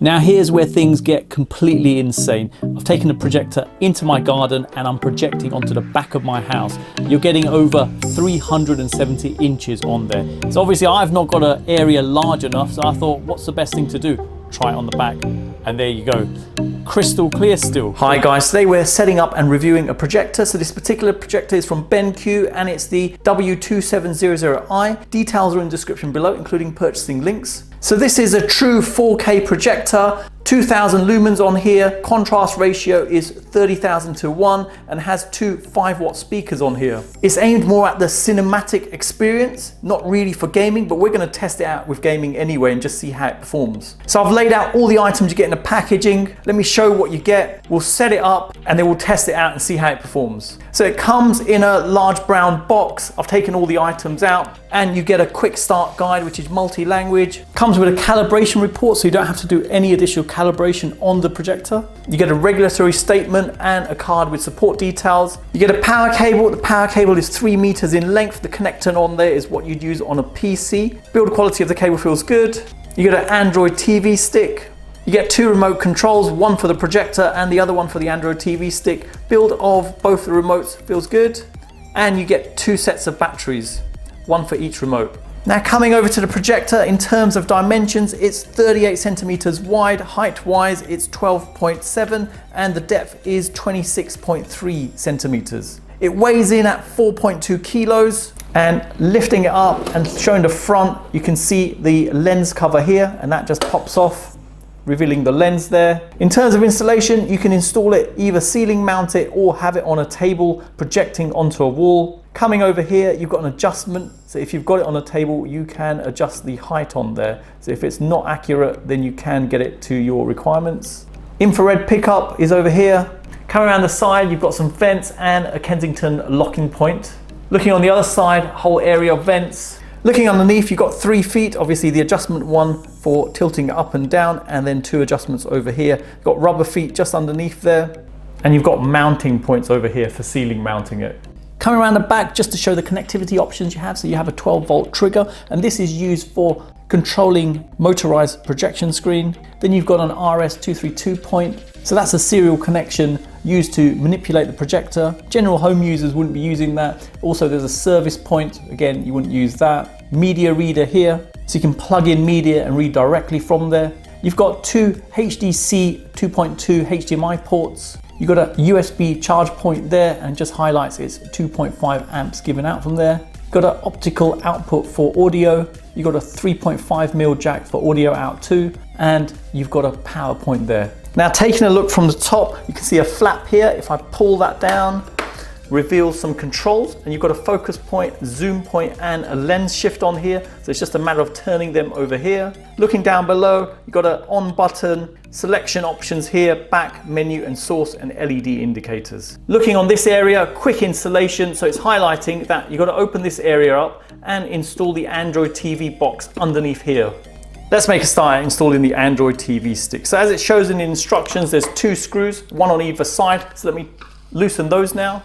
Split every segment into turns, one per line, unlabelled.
Now here's where things get completely insane. I've taken the projector into my garden and I'm projecting onto the back of my house. You're getting over 370 inches on there. So obviously I've not got an area large enough, so I thought, what's the best thing to do? Try it on the back, and there you go. Crystal clear still. Hi guys, today we're setting up and reviewing a projector. So this particular projector is from BenQ and it's the W2700i. Details are in the description below, including purchasing links. So this is a true 4K projector, 2000 lumens on here, contrast ratio is 30,000 to 1 and has two 5-watt speakers on here. It's aimed more at the cinematic experience, not really for gaming, but we're going to test it out with gaming anyway and just see how it performs. So I've laid out all the items you get in the packaging. Let me show what you get. We'll set it up and then we'll test it out and see how it performs. So it comes in a large brown box. I've taken all the items out and you get a quick start guide, which is multi-language. Comes with a calibration report, so you don't have to do any additional calibration on the projector. You get a regulatory statement and a card with support details. You get a power cable. The power cable is 3 meters in length. The connector on there is what you'd use on a PC. Build quality of the cable feels good. You get an Android TV stick. You get 2 remote controls, one for the projector and the other one for the Android TV stick. Build of both the remotes feels good. And you get 2 sets of batteries, one for each remote. Now coming over to the projector, in terms of dimensions, it's 38 centimeters wide, height wise it's 12.7 and the depth is 26.3 centimeters. It weighs in at 4.2 kilos, and lifting it up and showing the front, you can see the lens cover here and that just pops off, revealing the lens there. In terms of installation, you can install it, either ceiling mount it or have it on a table projecting onto a wall. Coming over here, you've got an adjustment. So if you've got it on a table, you can adjust the height on there. So if it's not accurate, then you can get it to your requirements. Infrared pickup is over here. Coming around the side, you've got some vents and a Kensington locking point. Looking on the other side, whole area of vents. Looking underneath, you've got 3 feet, obviously the adjustment one for tilting up and down, and then 2 adjustments over here. You've got rubber feet just underneath there, and you've got mounting points over here for ceiling mounting it. Coming around the back, just to show the connectivity options you have. So you have a 12-volt trigger, and this is used for controlling motorized projection screen. Then you've got an RS232 point. So that's a serial connection used to manipulate the projector. General home users wouldn't be using that. Also, there's a service point. Again, you wouldn't use that. Media reader here, so you can plug in media and read directly from there. You've got 2 HDC 2.2 HDMI ports. You've got a USB charge point there and just highlights it's 2.5 amps given out from there. You've got an optical output for audio. You've got a 3.5mm jack for audio out too, and you've got a power point there. Now taking a look from the top, you can see a flap here. If I pull that down, reveals some controls, and you've got a focus point, zoom point, and a lens shift on here. So it's just a matter of turning them over here. Looking down below, you've got an on button, selection options here, back, menu, and source, and LED indicators. Looking on this area, quick installation. So it's highlighting that you've got to open this area up and install the Android TV box underneath here. Let's make a start at installing the Android TV stick. So as it shows in the instructions, there's 2 screws, one on either side. So let me loosen those now.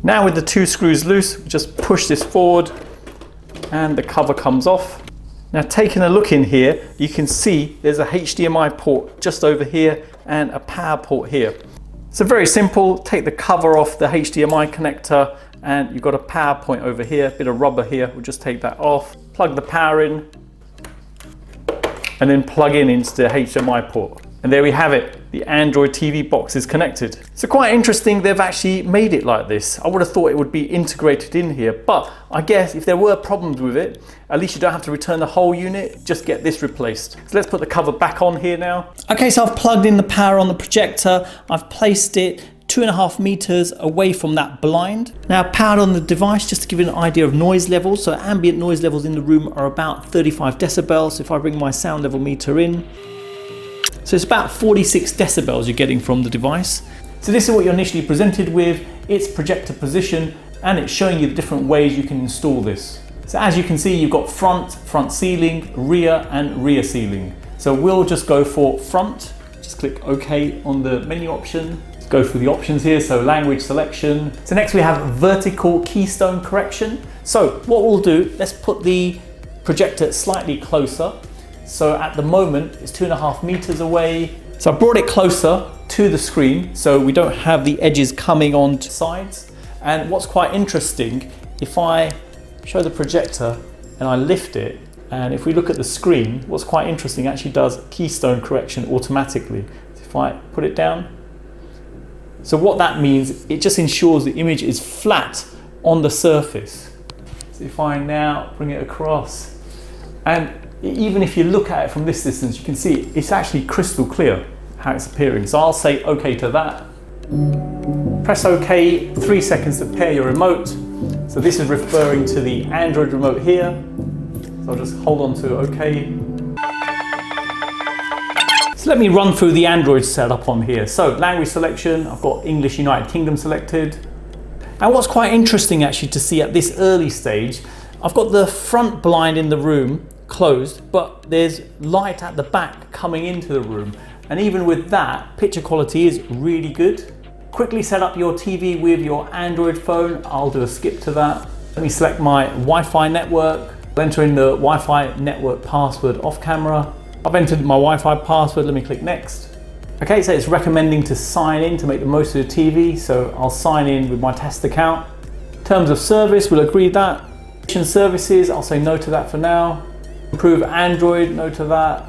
Now with the 2 screws loose, just push this forward and the cover comes off. Now taking a look in here, you can see there's a HDMI port just over here and a power port here. So very simple, take the cover off the HDMI connector and you've got a power point over here, bit of rubber here, we'll just take that off, plug the power in and then plug in into the HDMI port. And there we have it, the Android TV box is connected. So quite interesting, they've actually made it like this. I would have thought it would be integrated in here, but I guess if there were problems with it, at least you don't have to return the whole unit, just get this replaced. So let's put the cover back on here now. Okay, so I've plugged in the power on the projector. I've placed it 2.5 meters away from that blind. Now powered on the device, just to give you an idea of noise levels. So ambient noise levels in the room are about 35 decibels. So if I bring my sound level meter in, so it's about 46 decibels you're getting from the device. So this is what you're initially presented with. It's projector position, and it's showing you the different ways you can install this. So as you can see, you've got front ceiling, rear, and rear ceiling. So we'll just go for front. Just click OK on the menu option. Let's go through the options here. So language selection. So next we have vertical keystone correction. So what we'll do, let's put the projector slightly closer. So at the moment it's 2.5 meters away. So I brought it closer to the screen so we don't have the edges coming on to sides. And what's quite interesting, if I show the projector and I lift it, and if we look at the screen, what's quite interesting, it actually does keystone correction automatically. So if I put it down, so what that means, it just ensures the image is flat on the surface. So if I now bring it across, and even if you look at it from this distance, you can see it's actually crystal clear how it's appearing. So I'll say OK to that. Press OK, 3 seconds to pair your remote. So this is referring to the Android remote here. So I'll just hold on to OK. So let me run through the Android setup on here. So language selection, I've got English United Kingdom selected. And what's quite interesting actually to see at this early stage, I've got the front blind in the room closed, but there's light at the back coming into the room. And even with that, picture quality is really good. Quickly set up your TV with your Android phone. I'll do a skip to that. Let me select my Wi-Fi network. I'll enter in the Wi-Fi network password off camera. I've entered my Wi-Fi password. Let me click next. Okay, so it's recommending to sign in to make the most of the TV. So I'll sign in with my test account. Terms of service, we'll agree that. Services, I'll say no to that for now. Improve Android, no to that.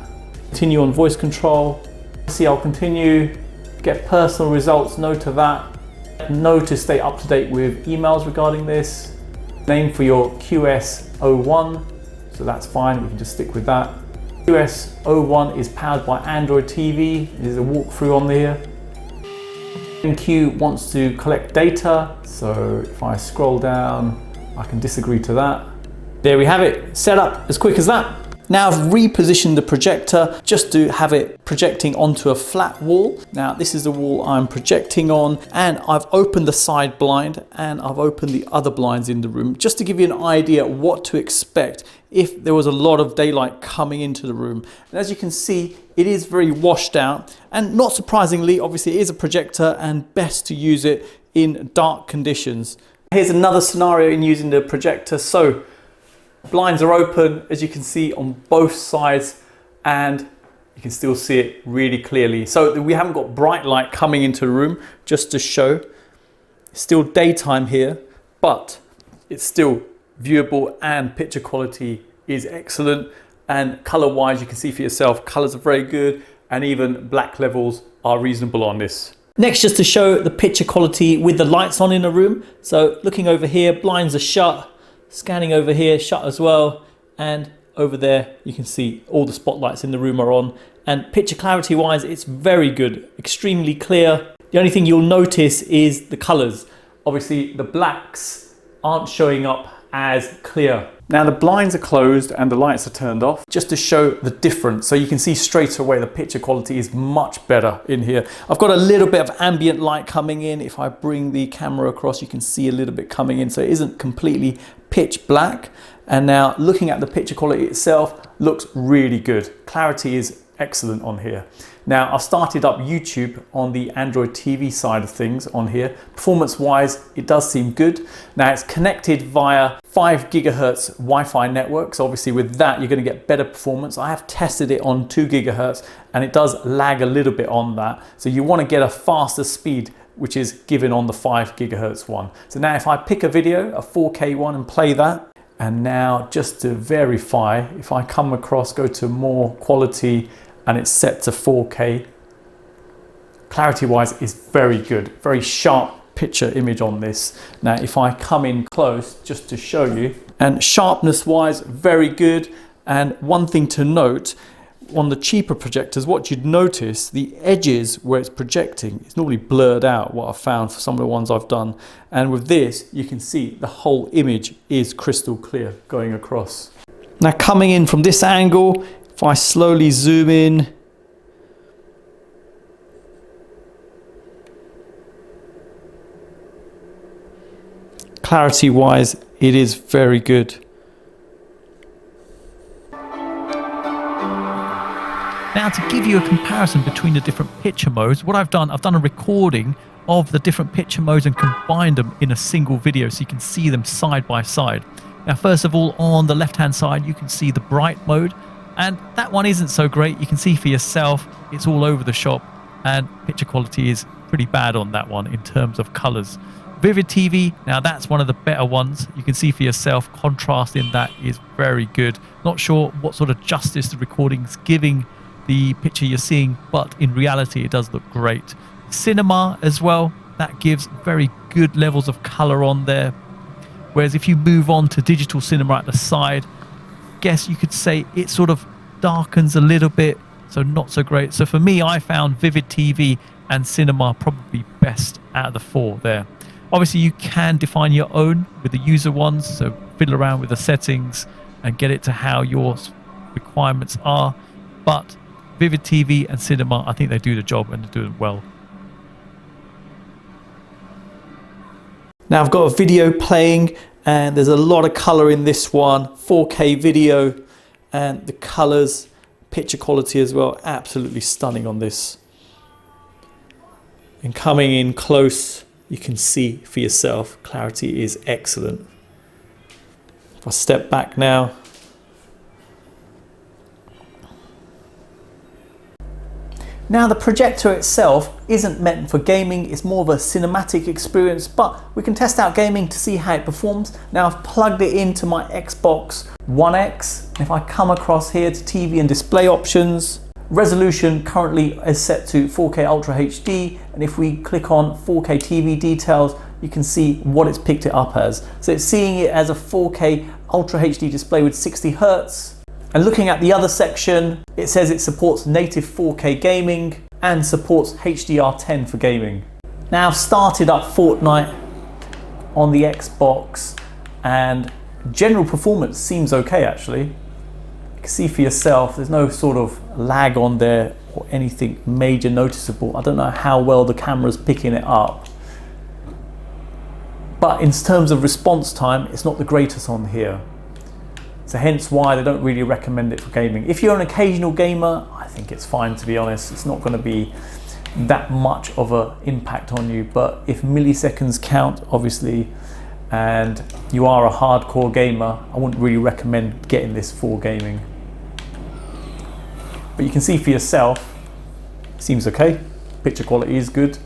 Continue on voice control. See, I'll continue. Get personal results, no to that. No to stay up to date with emails regarding this. Name for your QS01, so that's fine, we can just stick with that. QS01 is powered by Android TV. There's a walkthrough on there. BenQ wants to collect data, so if I scroll down, I can disagree to that. There we have it, set up as quick as that. Now I've repositioned the projector just to have it projecting onto a flat wall. Now this is the wall I'm projecting on, and I've opened the side blind and I've opened the other blinds in the room just to give you an idea what to expect if there was a lot of daylight coming into the room. And as you can see, it is very washed out, and not surprisingly, obviously it is a projector and best to use it in dark conditions. Here's another scenario in using the projector. So blinds are open, as you can see, on both sides, and you can still see it really clearly. So we haven't got bright light coming into the room, just to show. It's still daytime here, but it's still viewable and picture quality is excellent. And color wise, you can see for yourself, colors are very good, and even black levels are reasonable on this. Next, just to show the picture quality with the lights on in the room. So looking over here, blinds are shut. Scanning over here, shut as well, and over there you can see all the spotlights in the room are on, and picture clarity wise it's very good, extremely clear. The only thing you'll notice is the colors. Obviously the blacks aren't showing up as clear. Now the blinds are closed and the lights are turned off just to show the difference, so you can see straight away the picture quality is much better in here. I've got a little bit of ambient light coming in. If I bring the camera across, you can see a little bit coming in, so it isn't completely pitch black. And now looking at the picture quality itself, looks really good. Clarity is excellent on here. Now I've started up YouTube on the Android TV side of things on here. Performance wise, it does seem good. Now it's connected via 5 gigahertz Wi-Fi network. So obviously with that, you're going to get better performance. I have tested it on 2 gigahertz and it does lag a little bit on that. So you want to get a faster speed, which is given on the 5 gigahertz one. So now if I pick a video, a 4K one, and play that, and now just to verify, if I come across, go to more quality, and it's set to 4K, clarity wise is very good, very sharp picture image on this. Now if I come in close just to show you, and sharpness wise very good. And one thing to note, on the cheaper projectors, what you'd notice, the edges where it's projecting, it's normally blurred out, what I've found for some of the ones I've done. And with this, you can see the whole image is crystal clear going across. Now coming in from this angle, if I slowly zoom in, clarity wise, it is very good. Now to give you a comparison between the different picture modes, what I've done a recording of the different picture modes and combined them in a single video so you can see them side by side. Now first of all, on the left hand side you can see the bright mode,
and that one isn't so great. You can see for yourself, it's all over the shop, and picture quality is pretty bad on that one in terms of colors. Vivid TV, now that's one of the better ones. You can see for yourself, contrast in that is very good. Not sure what sort of justice the recording's giving the picture you're seeing, but in reality it does look great. Cinema as well, that gives very good levels of color on there. Whereas if you move on to digital cinema at the side, guess you could say it sort of darkens a little bit, so not so great. So for me, I found Vivid TV and Cinema probably best out of the four there. Obviously you can define your own with the user ones, so fiddle around with the settings and get it to how your requirements are, but Vivid TV and Cinema, I think they do the job and they do it well.
Now I've got a video playing and there's a lot of color in this one, 4K video, and the colors, picture quality as well, absolutely stunning on this. And coming in close, you can see for yourself, clarity is excellent. If I step back now, now the projector itself isn't meant for gaming, it's more of a cinematic experience, but we can test out gaming to see how it performs. Now I've plugged it into my Xbox One X. If I come across here to TV and display options, resolution currently is set to 4K Ultra HD, and if we click on 4K TV details, you can see what it's picked it up as. So it's seeing it as a 4K Ultra HD display with 60 Hz. And looking at the other section, it says it supports native 4K gaming and supports HDR10 for gaming. Now I've started up Fortnite on the Xbox and general performance seems okay actually. You can see for yourself, there's no sort of lag on there or anything major noticeable. I don't know how well the camera's picking it up. But in terms of response time, it's not the greatest on here. So hence why they don't really recommend it for gaming. If you're an occasional gamer, I think it's fine, to be honest. It's not going to be that much of an impact on you. But if milliseconds count, obviously, and you are a hardcore gamer, I wouldn't really recommend getting this for gaming. But you can see for yourself, seems okay. Picture quality is good.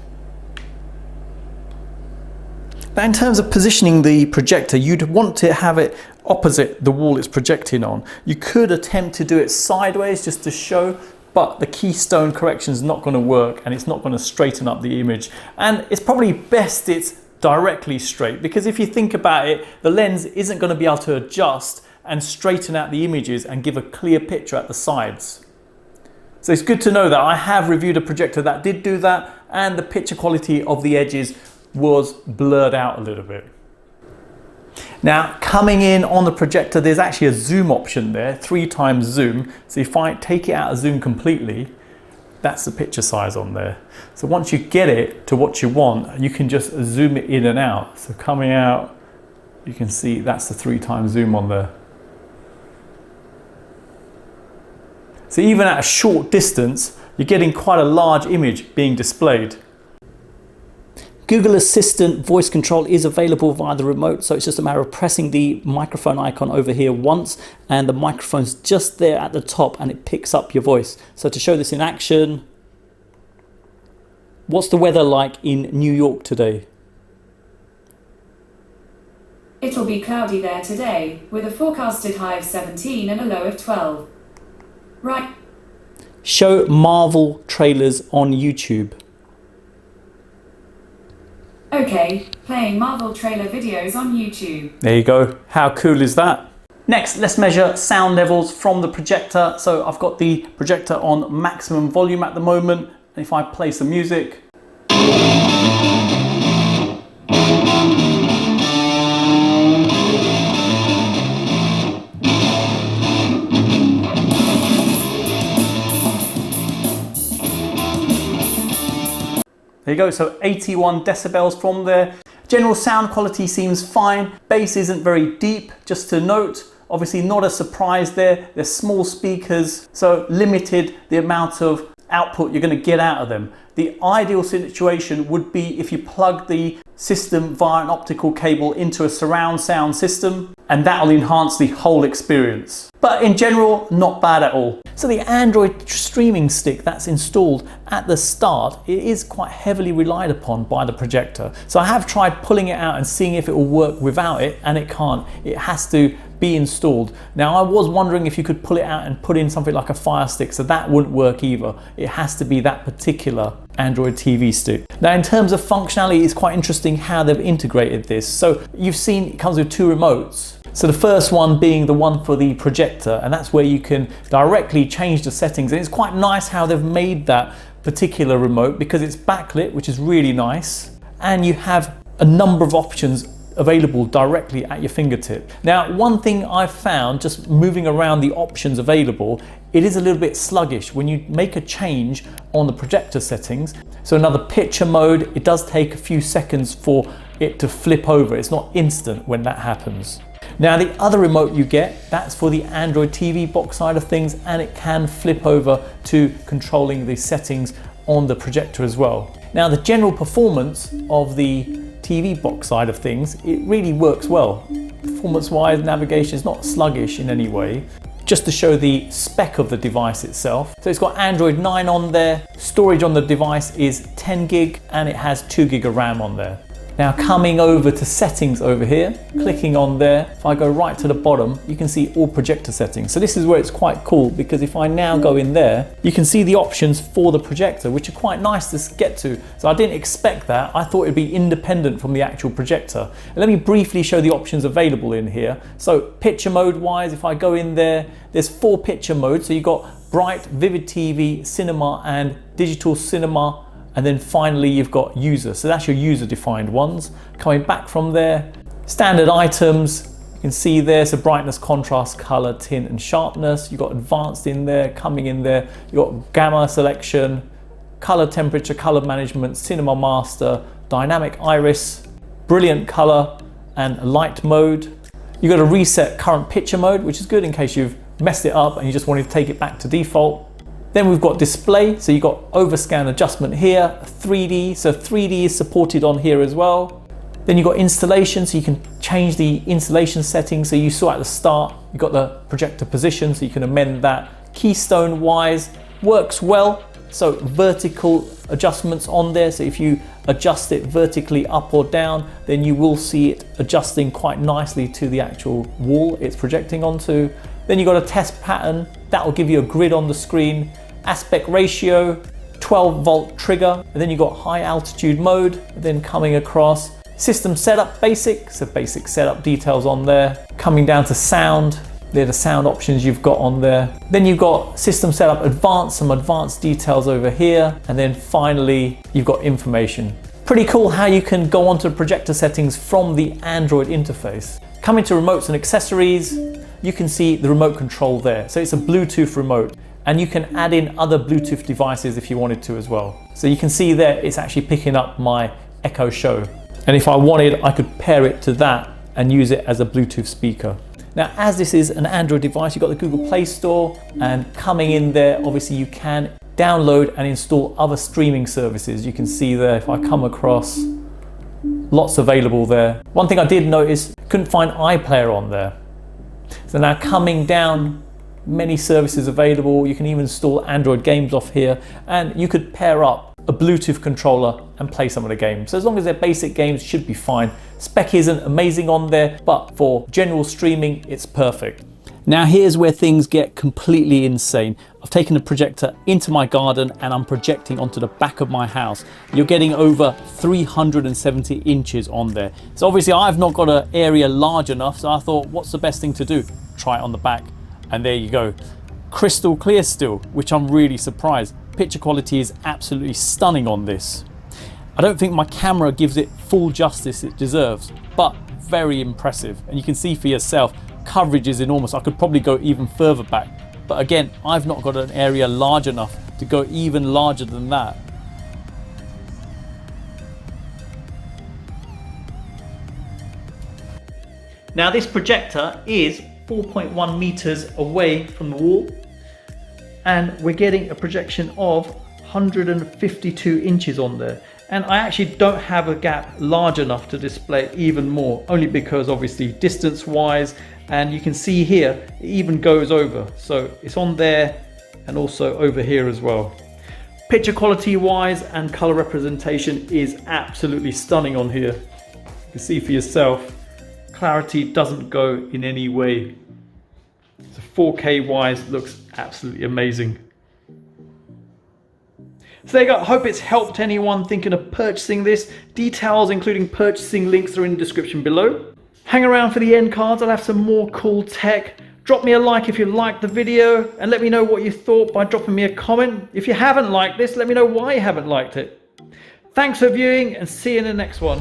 Now in terms of positioning the projector, you'd want to have it opposite the wall it's projecting on. You could attempt to do it sideways just to show, but the keystone correction is not going to work and it's not going to straighten up the image. And it's probably best it's directly straight, because if you think about it, the lens isn't going to be able to adjust and straighten out the images and give a clear picture at the sides. So it's good to know that I have reviewed a projector that did do that, and the picture quality of the edges was blurred out a little bit. Now coming in on the projector, there's actually a zoom option there, 3x zoom. So if I take it out of zoom completely, that's the picture size on there. So once you get it to what you want, you can just zoom it in and out. So coming out, you can see that's the 3x zoom on there. So even at a short distance, you're getting quite a large image being displayed. Google Assistant voice control is available via the remote, so it's just a matter of pressing the microphone icon over here once, and the microphone's just there at the top and it picks up your voice. So to show this in action, what's the weather like in New York today?
It'll be cloudy there today, with a forecasted high of 17 and a low of 12. Right.
Show Marvel trailers on YouTube.
Okay, playing Marvel trailer videos on YouTube.
There you go. How cool is that? Next, let's measure sound levels from the projector. So I've got the projector on maximum volume at the moment. And if I play some music, there you go, so 81 decibels from there. General sound quality seems fine. Bass isn't very deep, just to note. Obviously not a surprise there. They're small speakers, so limited the amount of output you're going to get out of them. The ideal situation would be if you plug the system via an optical cable into a surround sound system, and that will enhance the whole experience. But in general, not bad at all. So the Android streaming stick that's installed at the start, it is quite heavily relied upon by the projector. So I have tried pulling it out and seeing if it will work without it, and it can't. It has to be installed. Now I was wondering if you could pull it out and put in something like a Fire Stick, so that wouldn't work either. It has to be that particular Android TV stick. Now in terms of functionality, it's quite interesting how they've integrated this. So you've seen it comes with two remotes. So the first one being the one for the projector, and that's where you can directly change the settings. And it's quite nice how they've made that particular remote because it's backlit, which is really nice. And you have a number of options available directly at your fingertip. Now, one thing I've found just moving around the options available, it is a little bit sluggish when you make a change on the projector settings. So another picture mode, it does take a few seconds for it to flip over. It's not instant when that happens. Now the other remote you get, that's for the Android TV box side of things, and it can flip over to controlling the settings on the projector as well. Now the general performance of the TV box side of things, it really works well. Performance wise, navigation is not sluggish in any way. Just to show the spec of the device itself. So it's got Android 9 on there, storage on the device is 10 gig, and it has 2 gig of RAM on there. Now coming over to settings over here, clicking on there, if I go right to the bottom, you can see all projector settings. So this is where it's quite cool, because if I now go in there, you can see the options for the projector, which are quite nice to get to. So I didn't expect that. I thought it'd be independent from the actual projector. And let me briefly show the options available in here. So picture mode wise, if I go in there, there's 4 picture modes. So you've got bright, vivid TV, cinema, and digital cinema. And then finally you've got user. So that's your user defined ones. Coming back from there, standard items, you can see there, so brightness, contrast, color, tint, and sharpness. You've got advanced in there, coming in there. You've got gamma selection, color temperature, color management, cinema master, dynamic iris, brilliant color, and light mode. You've got to reset current picture mode, which is good in case you've messed it up and you just wanted to take it back to default. Then we've got display, so you've got overscan adjustment here, 3D, so 3D is supported on here as well. Then you've got installation, so you can change the installation settings. So you saw at the start, you've got the projector position, so you can amend that. Keystone wise, works well, so vertical adjustments on there. So if you adjust it vertically up or down, then you will see it adjusting quite nicely to the actual wall it's projecting onto. Then you've got a test pattern, that will give you a grid on the screen. Aspect ratio, 12 volt trigger, and then you've got high altitude mode, and then coming across system setup basic, so basic setup details on there. Coming down to sound, they're the sound options you've got on there. Then you've got system setup advanced, some advanced details over here, and then finally you've got information. Pretty cool how you can go onto the projector settings from the Android interface. Coming to remotes and accessories, you can see the remote control there. So it's a Bluetooth remote, and you can add in other Bluetooth devices if you wanted to as well. So you can see there, it's actually picking up my Echo Show. And if I wanted, I could pair it to that and use it as a Bluetooth speaker. Now, as this is an Android device, you've got the Google Play Store, and coming in there, obviously you can download and install other streaming services. You can see there, if I come across, lots available there. One thing I did notice, couldn't find iPlayer on there. So now coming down, many services available. You can even install Android games off here, and you could pair up a Bluetooth controller and play some of the games. So as long as they're basic games, should be fine. Spec isn't amazing on there, but for general streaming, it's perfect. Now here's where things get completely insane. I've taken the projector into my garden and I'm projecting onto the back of my house. You're getting over 370 inches on there. So obviously I've not got an area large enough, so I thought, what's the best thing to do? Try it on the back. And there you go. Crystal clear still, which I'm really surprised. Picture quality is absolutely stunning on this. I don't think my camera gives it full justice it deserves, but very impressive. And you can see for yourself, coverage is enormous. I could probably go even further back. But again, I've not got an area large enough to go even larger than that. Now this projector is 4.1 meters away from the wall, and we're getting a projection of 152 inches on there. And I actually don't have a gap large enough to display even more, only because obviously distance wise, and you can see here it even goes over, so it's on there and also over here as well. Picture quality wise and color representation is absolutely stunning on here. You can see for yourself, clarity doesn't go in any way. So 4K wise looks absolutely amazing. So there you go, I hope it's helped anyone thinking of purchasing this. Details including purchasing links are in the description below. Hang around for the end cards, I'll have some more cool tech. Drop me a like if you liked the video and let me know what you thought by dropping me a comment. If you haven't liked this, let me know why you haven't liked it. Thanks for viewing and see you in the next one.